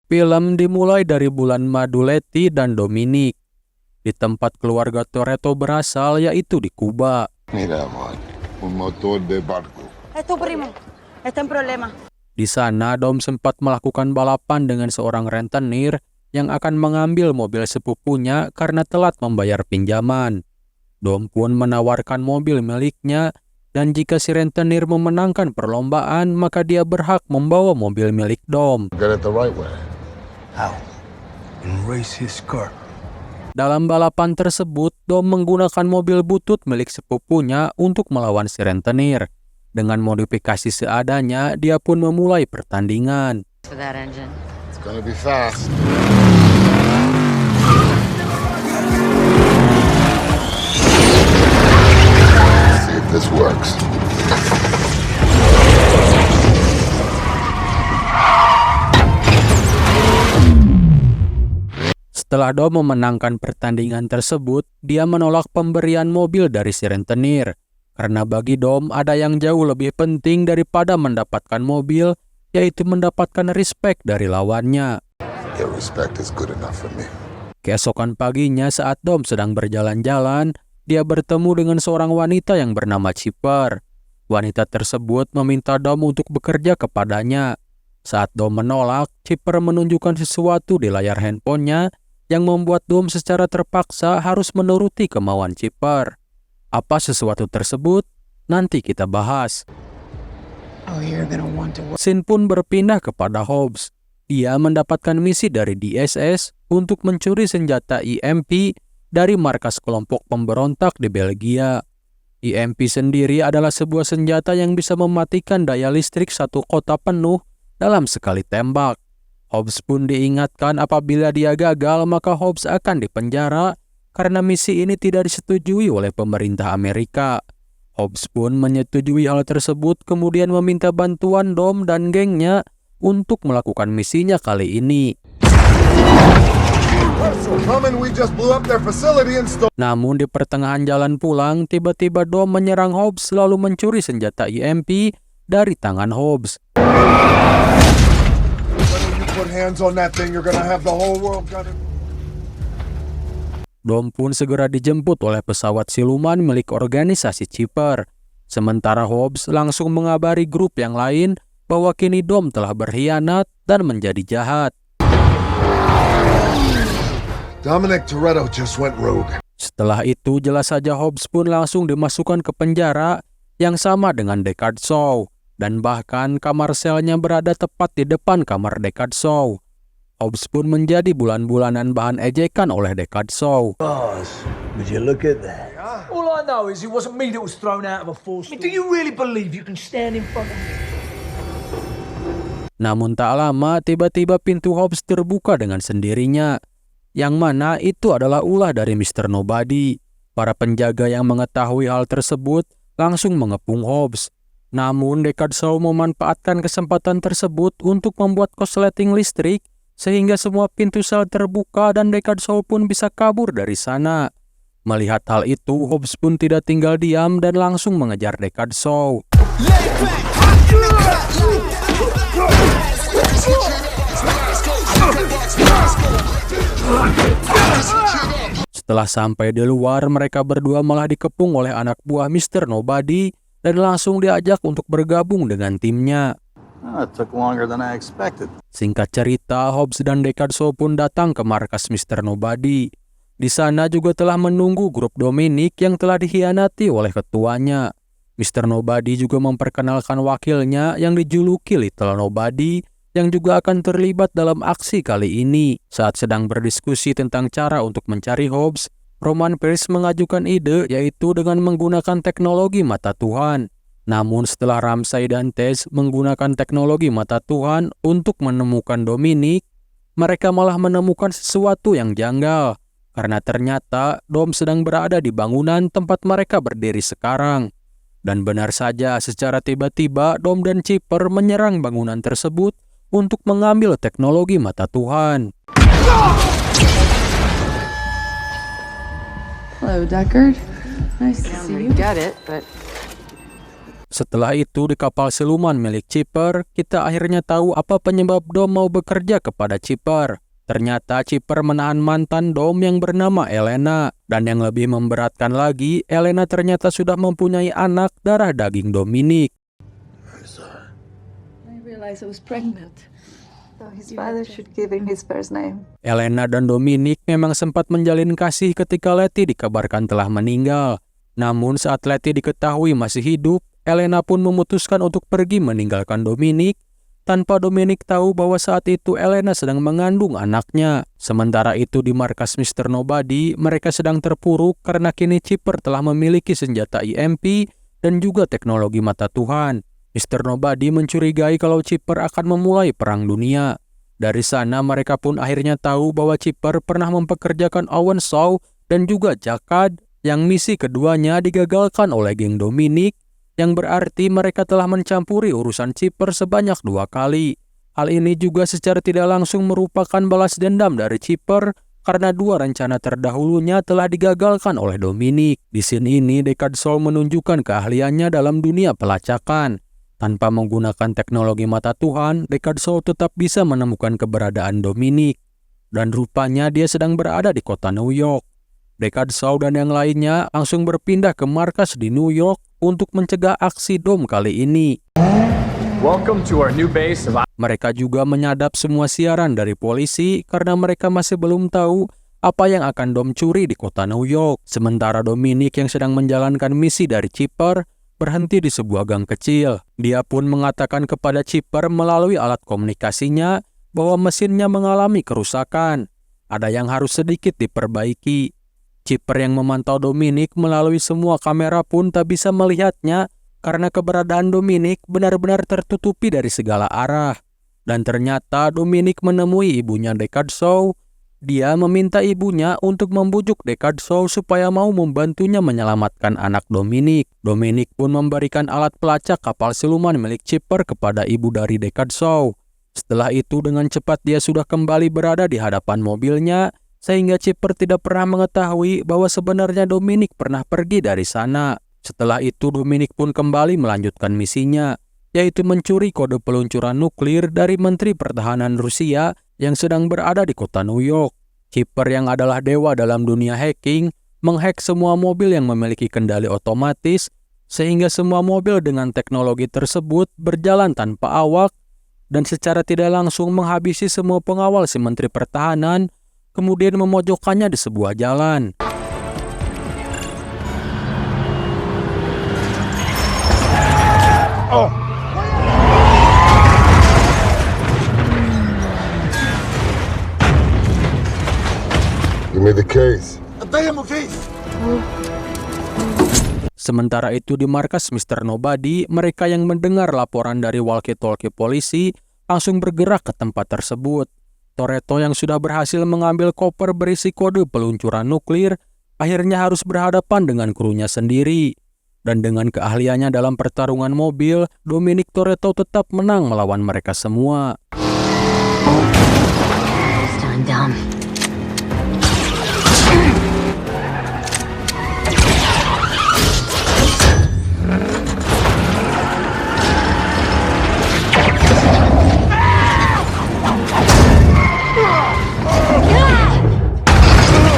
Film dimulai dari bulan madu Letty dan Dominic di tempat keluarga Toretto berasal, yaitu di Kuba. Mira, amor, un motor de barco. Es tu primo. Está en problema. Di sana, Dom sempat melakukan balapan dengan seorang rentenir yang akan mengambil mobil sepupunya karena telat membayar pinjaman. Dom pun menawarkan mobil miliknya, dan jika si rentenir memenangkan perlombaan, maka dia berhak membawa mobil milik Dom. Get it the right way. How? And race his car. Dalam balapan tersebut, Dom menggunakan mobil butut milik sepupunya untuk melawan si rentenir. Dengan modifikasi seadanya, dia pun memulai pertandingan. For that engine. It's gonna be fast. See if this works. Setelah Dom memenangkan pertandingan tersebut, dia menolak pemberian mobil dari si rentenir. Karena bagi Dom ada yang jauh lebih penting daripada mendapatkan mobil, yaitu mendapatkan respect dari lawannya. Your respect is good enough for me. Keesokan paginya saat Dom sedang berjalan-jalan, dia bertemu dengan seorang wanita yang bernama Chipper. Wanita tersebut meminta Dom untuk bekerja kepadanya. Saat Dom menolak, Chipper menunjukkan sesuatu di layar handphonenya yang membuat Dom secara terpaksa harus menuruti kemauan Chipper. Apa sesuatu tersebut? Nanti kita bahas. Scene pun berpindah kepada Hobbs. Dia mendapatkan misi dari DSS untuk mencuri senjata EMP dari markas kelompok pemberontak di Belgia. EMP sendiri adalah sebuah senjata yang bisa mematikan daya listrik satu kota penuh dalam sekali tembak. Hobbs pun diingatkan apabila dia gagal maka Hobbs akan dipenjara karena misi ini tidak disetujui oleh pemerintah Amerika. Hobbs pun menyetujui hal tersebut kemudian meminta bantuan Dom dan gengnya untuk melakukan misinya kali ini. Namun di pertengahan jalan pulang, tiba-tiba Dom menyerang Hobbs lalu mencuri senjata EMP dari tangan Hobbs. Dom pun segera dijemput oleh pesawat siluman milik organisasi Chipper. Sementara Hobbs langsung mengabari grup yang lain bahwa kini Dom telah berkhianat dan menjadi jahat. Dominic Toretto just went rogue. Setelah itu jelas saja Hobbs pun langsung dimasukkan ke penjara yang sama dengan Deckard Shaw. Dan bahkan kamar selnya berada tepat di depan kamar Deckard Shaw. Hobbs pun menjadi bulan-bulanan bahan ejekan oleh Deckard Shaw. Boss, would you look at that? All I know is it wasn't me that was thrown out of a four-story. Do you really believe you can stand in front of me? Namun tak lama, tiba-tiba pintu Hobbs terbuka dengan sendirinya. Yang mana itu adalah ulah dari Mr. Nobody. Para penjaga yang mengetahui hal tersebut langsung mengepung Hobbs. Namun Deckard Shaw memanfaatkan kesempatan tersebut untuk membuat korsleting listrik sehingga semua pintu sel terbuka dan Deckard Shaw pun bisa kabur dari sana. Melihat hal itu, Hobbs pun tidak tinggal diam dan langsung mengejar Deckard Shaw. Setelah sampai di luar, mereka berdua malah dikepung oleh anak buah Mr. Nobody dan langsung diajak untuk bergabung dengan timnya. Singkat cerita, Hobbs dan Deckard Shaw pun datang ke markas Mr. Nobody. Di sana juga telah menunggu grup Dominic yang telah dikhianati oleh ketuanya. Mr. Nobody juga memperkenalkan wakilnya yang dijuluki Little Nobody yang juga akan terlibat dalam aksi kali ini. Saat sedang berdiskusi tentang cara untuk mencari Hobbs, Roman Pierce mengajukan ide yaitu dengan menggunakan teknologi mata Tuhan. Namun setelah Ramsay dan Tess menggunakan teknologi mata Tuhan untuk menemukan Dominic, mereka malah menemukan sesuatu yang janggal. Karena ternyata Dom sedang berada di bangunan tempat mereka berdiri sekarang. Dan benar saja secara tiba-tiba Dom dan Chipper menyerang bangunan tersebut untuk mengambil teknologi mata Tuhan. Hello, Deckard. Nice to see you. Get it, but Setelah itu di kapal siluman milik Chipper, kita akhirnya tahu apa penyebab Dom mau bekerja kepada Chipper. Ternyata Chipper menahan mantan Dom yang bernama Elena. Dan yang lebih memberatkan lagi, Elena ternyata sudah mempunyai anak darah daging Dominic. I realized I was pregnant. So his father should give him his first name. Elena dan Dominic memang sempat menjalin kasih ketika Letty dikabarkan telah meninggal. Namun saat Letty diketahui masih hidup, Elena pun memutuskan untuk pergi meninggalkan Dominic tanpa Dominic tahu bahwa saat itu Elena sedang mengandung anaknya. Sementara itu di markas Mr. Nobody, mereka sedang terpuruk karena kini Chipper telah memiliki senjata EMP dan juga teknologi mata Tuhan. Mr. Nobody mencurigai kalau Chipper akan memulai perang dunia. Dari sana mereka pun akhirnya tahu bahwa Chipper pernah mempekerjakan Owen Shaw dan juga Jakad yang misi keduanya digagalkan oleh geng Dominic, yang berarti mereka telah mencampuri urusan Chipper sebanyak 2 kali. Hal ini juga secara tidak langsung merupakan balas dendam dari Chipper karena 2 rencana terdahulunya telah digagalkan oleh Dominic. Di scene ini Deckard Shaw menunjukkan keahliannya dalam dunia pelacakan. Tanpa menggunakan teknologi mata Tuhan, Deckard Shaw tetap bisa menemukan keberadaan Dominic. Dan rupanya dia sedang berada di kota New York. Deckard Shaw dan yang lainnya langsung berpindah ke markas di New York untuk mencegah aksi Dom kali ini. Welcome to our new base of... Mereka juga menyadap semua siaran dari polisi karena mereka masih belum tahu apa yang akan Dom curi di kota New York. Sementara Dominic yang sedang menjalankan misi dari Chipper berhenti di sebuah gang kecil. Dia pun mengatakan kepada Chipper melalui alat komunikasinya bahwa mesinnya mengalami kerusakan. Ada yang harus sedikit diperbaiki. Chipper yang memantau Dominic melalui semua kamera pun tak bisa melihatnya karena keberadaan Dominic benar-benar tertutupi dari segala arah. Dan ternyata Dominic menemui ibunya Deckard Shaw. Dia meminta ibunya untuk membujuk Deckard Shaw supaya mau membantunya menyelamatkan anak Dominic. Dominic pun memberikan alat pelacak kapal siluman milik Chipper kepada ibu dari Deckard Shaw. Setelah itu dengan cepat dia sudah kembali berada di hadapan mobilnya, sehingga Chipper tidak pernah mengetahui bahwa sebenarnya Dominic pernah pergi dari sana. Setelah itu Dominic pun kembali melanjutkan misinya, yaitu mencuri kode peluncuran nuklir dari Menteri Pertahanan Rusia yang sedang berada di kota New York. Chipper yang adalah dewa dalam dunia hacking, menghack semua mobil yang memiliki kendali otomatis, sehingga semua mobil dengan teknologi tersebut berjalan tanpa awak, dan secara tidak langsung menghabisi semua pengawal si Menteri Pertahanan, kemudian memojokkannya di sebuah jalan. Give me the case. Sementara itu di markas Mr. Nobody, mereka yang mendengar laporan dari walkie-talkie polisi langsung bergerak ke tempat tersebut. Toretto yang sudah berhasil mengambil koper berisi kode peluncuran nuklir akhirnya harus berhadapan dengan krunya sendiri. Dan dengan keahliannya dalam pertarungan mobil, Dominic Toretto tetap menang melawan mereka semua. Stand down.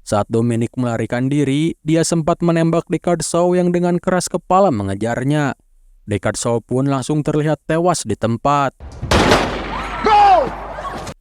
Saat Dominic melarikan diri, dia sempat menembak Deckard Shaw yang dengan keras kepala mengejarnya. Deckard Shaw pun langsung terlihat tewas di tempat.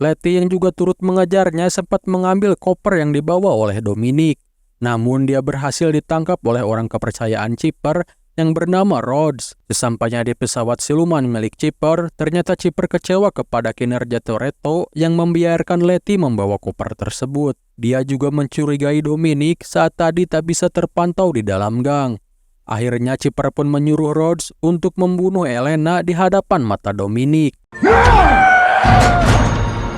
Letty yang juga turut mengejarnya sempat mengambil koper yang dibawa oleh Dominic. Namun dia berhasil ditangkap oleh orang kepercayaan Chipper yang bernama Rhodes. Sesampainya di pesawat siluman milik Chipper, ternyata Chipper kecewa kepada kinerja Toretto yang membiarkan Letty membawa koper tersebut. Dia juga mencurigai Dominic saat tadi tak bisa terpantau di dalam gang. Akhirnya Chipper pun menyuruh Rhodes untuk membunuh Elena di hadapan mata Dominic.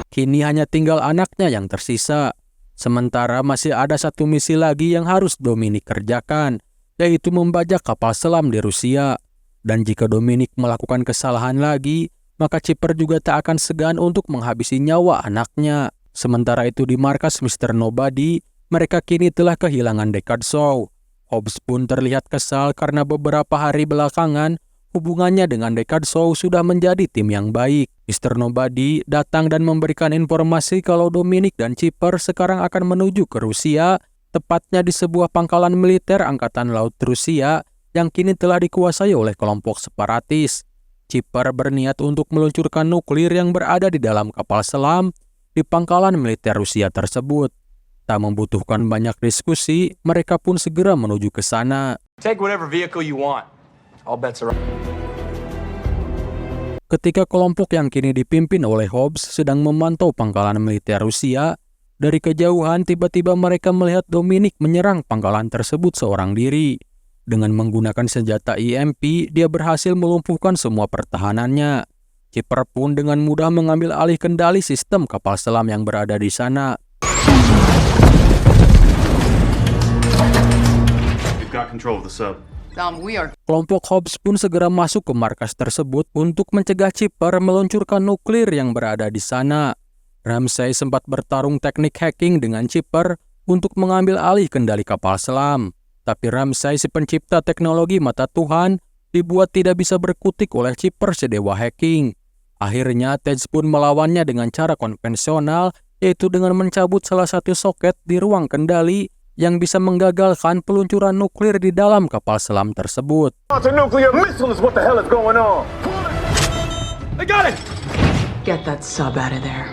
Kini hanya tinggal anaknya yang tersisa. Sementara masih ada satu misi lagi yang harus Dominic kerjakan, yaitu membajak kapal selam di Rusia. Dan jika Dominic melakukan kesalahan lagi, maka Chipper juga tak akan segan untuk menghabisi nyawa anaknya. Sementara itu di markas Mr. Nobody, mereka kini telah kehilangan Deckard Shaw. Hobbs pun terlihat kesal karena beberapa hari belakangan hubungannya dengan Deckard Shaw sudah menjadi tim yang baik. Mr. Nobody datang dan memberikan informasi kalau Dominic dan Chipper sekarang akan menuju ke Rusia, tepatnya di sebuah pangkalan militer Angkatan Laut Rusia yang kini telah dikuasai oleh kelompok separatis. Chipper berniat untuk meluncurkan nuklir yang berada di dalam kapal selam di pangkalan militer Rusia tersebut. Tak membutuhkan banyak diskusi, mereka pun segera menuju ke sana. Take whatever vehicle you want. All bets are off. Ketika kelompok yang kini dipimpin oleh Hobbs sedang memantau pangkalan militer Rusia, dari kejauhan tiba-tiba mereka melihat Dominic menyerang pangkalan tersebut seorang diri. Dengan menggunakan senjata EMP, dia berhasil melumpuhkan semua pertahanannya. Chipper pun dengan mudah mengambil alih kendali sistem kapal selam yang berada di sana. We've got control of the sub. Kelompok Hobbs pun segera masuk ke markas tersebut untuk mencegah Chipper meluncurkan nuklir yang berada di sana. Ramsay sempat bertarung teknik hacking dengan Chipper untuk mengambil alih kendali kapal selam. Tapi Ramsay, si pencipta teknologi mata Tuhan, dibuat tidak bisa berkutik oleh Chipper si dewa hacking. Akhirnya Tej pun melawannya dengan cara konvensional, yaitu dengan mencabut salah satu soket di ruang kendali yang bisa menggagalkan peluncuran nuklir di dalam kapal selam tersebut. Nuclear missile is what the hell is going on. I got it. Get that sub out of there.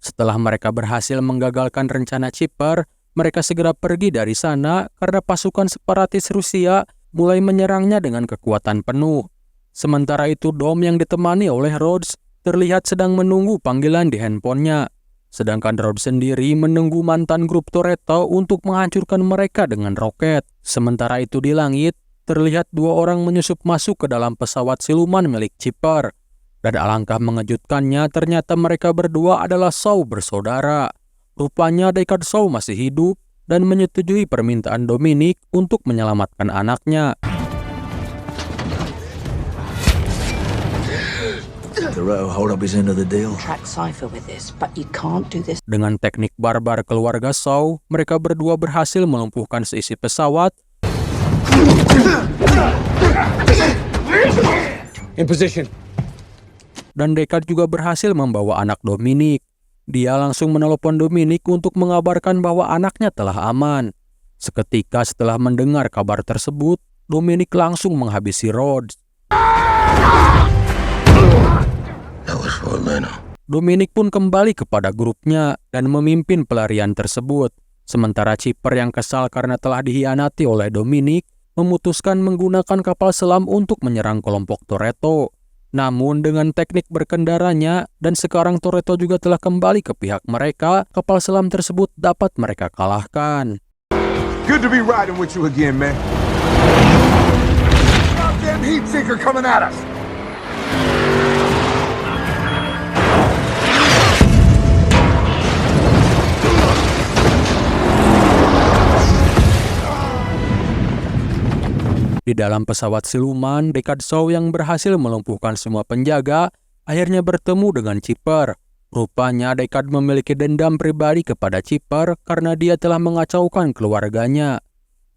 Setelah mereka berhasil menggagalkan rencana Chipper, mereka segera pergi dari sana karena pasukan separatis Rusia mulai menyerangnya dengan kekuatan penuh. Sementara itu Dom yang ditemani oleh Rhodes terlihat sedang menunggu panggilan di handphonenya. Sedangkan Rhodes sendiri menunggu mantan grup Toretto untuk menghancurkan mereka dengan roket. Sementara itu di langit, terlihat dua orang menyusup masuk ke dalam pesawat siluman milik Chipper. Dan alangkah mengejutkannya, ternyata mereka berdua adalah Shaw bersaudara. Rupanya Deckard Shaw masih hidup dan menyetujui permintaan Dominic untuk menyelamatkan anaknya. Dengan teknik barbar keluarga Shaw, mereka berdua berhasil melumpuhkan seisi pesawat. In position. Dan Deckard juga berhasil membawa anak Dominic. Dia langsung menelepon Dominic untuk mengabarkan bahwa anaknya telah aman. Seketika setelah mendengar kabar tersebut, Dominic langsung menghabisi Rhodes. Dominic pun kembali kepada grupnya dan memimpin pelarian tersebut. Sementara Chipper yang kesal karena telah dikhianati oleh Dominic, memutuskan menggunakan kapal selam untuk menyerang kelompok Toretto. Namun dengan teknik berkendaranya, dan sekarang Toretto juga telah kembali ke pihak mereka, kapal selam tersebut dapat mereka kalahkan. Good to be riding with you again, man. Goddamn heat seeker coming at us. Di dalam pesawat siluman, Deckard Shaw yang berhasil melumpuhkan semua penjaga akhirnya bertemu dengan Chipper. Rupanya Deckard memiliki dendam pribadi kepada Chipper karena dia telah mengacaukan keluarganya.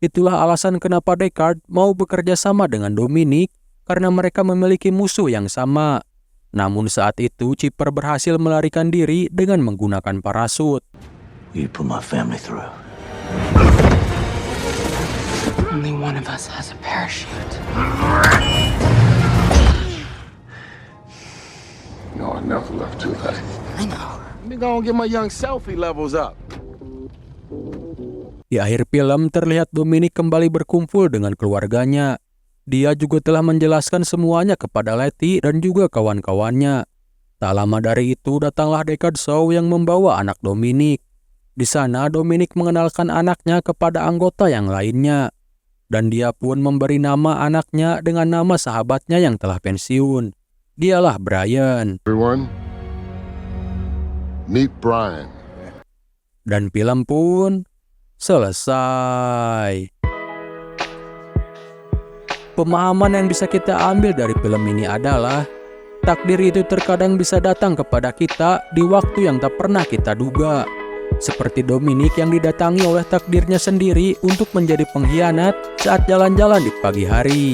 Itulah alasan kenapa Deckard mau bekerja sama dengan Dominic karena mereka memiliki musuh yang sama. Namun saat itu Chipper berhasil melarikan diri dengan menggunakan parasut. You put my family through. Only one of us has a parachute. No, I never left too late. I know. Let me go and get my young selfie levels up. Di akhir film terlihat Dominic kembali berkumpul dengan keluarganya. Dia juga telah menjelaskan semuanya kepada Letty dan juga kawan-kawannya. Tak lama dari itu datanglah Deckard Shaw yang membawa anak Dominic. Di sana Dominic mengenalkan anaknya kepada anggota yang lainnya. Dan dia pun memberi nama anaknya dengan nama sahabatnya yang telah pensiun. Dialah Brian. Everyone, meet Brian. Dan film pun selesai. Pemahaman yang bisa kita ambil dari film ini adalah takdir itu terkadang bisa datang kepada kita di waktu yang tak pernah kita duga. seperti Dominic yang didatangi oleh takdirnya sendiri untuk menjadi pengkhianat saat jalan-jalan di pagi hari.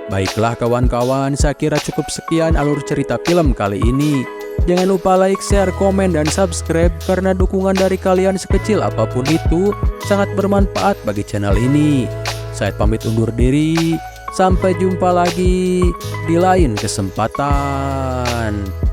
Baiklah kawan-kawan, saya kira cukup sekian alur cerita film kali ini. Jangan lupa like, share, komen, dan subscribe karena dukungan dari kalian sekecil apapun itu sangat bermanfaat bagi channel ini. Saya pamit undur diri. Sampai jumpa lagi di lain kesempatan.